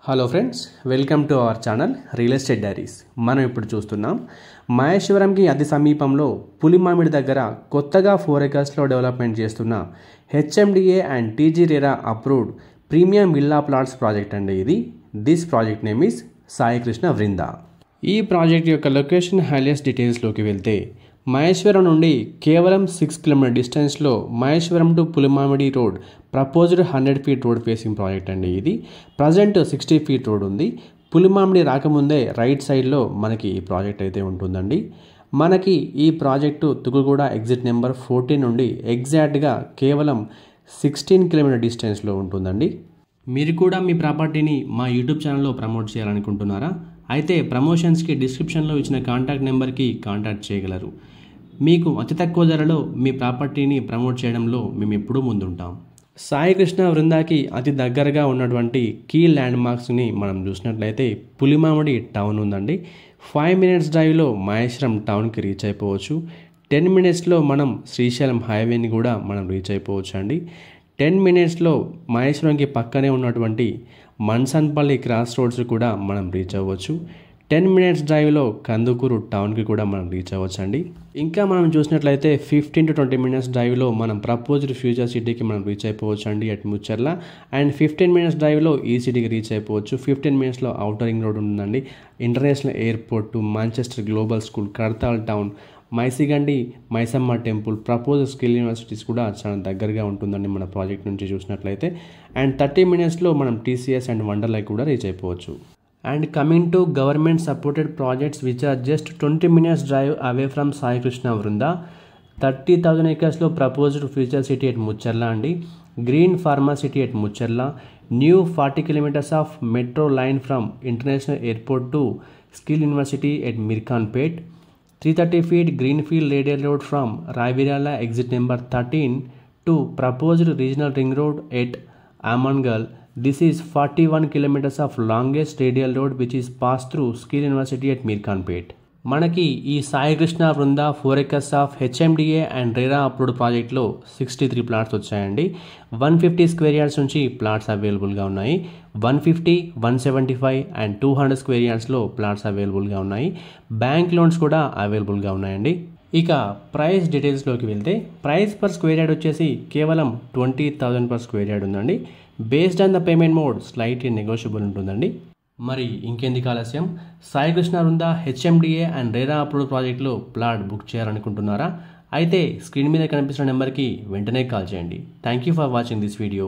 Hello friends, welcome to our channel real estate diaries. మనం ఇప్పుడు చూస్తున్నాం మహేశ్వరంకి అతి సమీపంలో పులిమామిడి దగ్గర కొత్తగా 4 acresలో డెవలప్మెంట్ చేస్తున్న HMDA and TG RERA approved premium villa plots project అండి ఇది. This project name is Sai Krishna Vrunda. ఈ ప్రాజెక్ట్ యొక్క లొకేషన్ హైలైట్స్ డీటెయిల్స్లోకి వెళ్తే మహేశ్వరం నుండి కేవలం 6 km డిస్టెన్స్లో Maheshwaram to Pulimamidi road proposed 100 feet road facing project అండి ఇది. ప్రజెంట్ 60 feet రోడ్ ఉంది. పులిమామిడి రాకముందే రైట్ సైడ్లో మనకి ఈ ప్రాజెక్ట్ అయితే ఉంటుందండి. మనకి ఈ ప్రాజెక్టు తుకుగూడ ఎగ్జిట్ నెంబర్ 14 నుండి ఎగ్జాక్ట్గా కేవలం 16 km డిస్టెన్స్లో ఉంటుందండి. మీరు కూడా మీ ప్రాపర్టీని మా యూట్యూబ్ ఛానల్లో ప్రమోట్ చేయాలనుకుంటున్నారా? అయితే ప్రమోషన్స్కి డిస్క్రిప్షన్లో ఇచ్చిన కాంటాక్ట్ నెంబర్కి కాంటాక్ట్ చేయగలరు. మీకు అతి తక్కువ ధరలో మీ ప్రాపర్టీని ప్రమోట్ చేయడంలో మేము ఎప్పుడూ ముందుంటాం. సాయి కృష్ణ వృందాకి అతి దగ్గరగా ఉన్నటువంటి కీ ల్యాండ్ మార్క్స్ని మనం చూసినట్లయితే పులిమామిడి టౌన్ ఉందండి. 5 minutes డ్రైవ్లో మహేశ్వరం టౌన్కి రీచ్ అయిపోవచ్చు. 10 minutesలో మనం శ్రీశైలం హైవేని కూడా మనం రీచ్ అయిపోవచ్చు అండి. 10 minutesలో మహేశ్వరంకి పక్కనే ఉన్నటువంటి మన్సన్పల్లి క్రాస్ రోడ్స్ కూడా మనం రీచ్ అవ్వచ్చు. 10 minutes డ్రైవ్లో కందుకూరు టౌన్కి కూడా మనం రీచ్ అవ్వచ్చు అండి. ఇంకా మనం చూసినట్లయితే 15 to 20 minutes డ్రైవ్లో మనం ప్రపోజ్డ్ ఫ్యూచర్ సిటీకి మనం రీచ్ అయిపోవచ్చు అండి అట్ ముచ్చర్ల. అండ్ 15 minutes డ్రైవ్లో ఈ సిటీకి రీచ్ అయిపోవచ్చు. 15 minutesలో ఔటర్ రింగ్ రోడ్ ఉందండి. International airport, Manchester global school, Kadthal town, Maisigandi Maisamma temple, propose skill universities కూడా చాలా దగ్గరగా ఉంటుందండి మన ప్రాజెక్ట్ నుంచి చూసినట్లయితే. అండ్ 30 minutesలో మనం టీసీఎస్ అండ్ వండర్లై కూడా రీచ్ అయిపోవచ్చు. And coming to government supported projects which are just 20 minutes drive away from Sai Krishna Vrunda. 30,000 acresలో proposed future city at Mucherla అండి. Green pharma city at Mucherla. New 40 kilometers of metro line from international airport to skill university at Mirkhanpet. 330 feet greenfield radial road from Ravirala exit number 13 to proposed regional ring road at Amangal. This is 41 kilometers of longest radial road which is passed through Skill University at Mirkanpet. మనకి ఈ సాయి కృష్ణ వృంద 4 acres of HMDA and RERA approved ప్రాజెక్ట్లో 63 plots వచ్చాయండి. 150 square yards నుంచి plots అవైలబుల్గా ఉన్నాయి. 150, 175 and 200 square yardsలో plots అవైలబుల్గా ఉన్నాయి. Bank loans కూడా అవైలబుల్గా ఉన్నాయండి. ఇక ప్రైస్ డీటెయిల్స్లోకి వెళ్తే ప్రైస్ పర్ స్క్వేర్ యార్డ్ వచ్చేసి కేవలం 20,000 per square yard ఉందండి. Based on the payment mode slightly negotiable ఉంటుందండి. మరి ఇంకెందుకు ఆలస్యం, సాయి కృష్ణ వృంద హెచ్ఎండిఏ అండ్ రెరా అప్రూవ్డ్ ప్రాజెక్ట్లో ప్లాట్ బుక్ చేయాలనుకుంటున్నారా? అయితే స్క్రీన్ మీద కనిపిస్తున్న నెంబర్కి వెంటనే కాల్ చేయండి. Thank you for watching this video.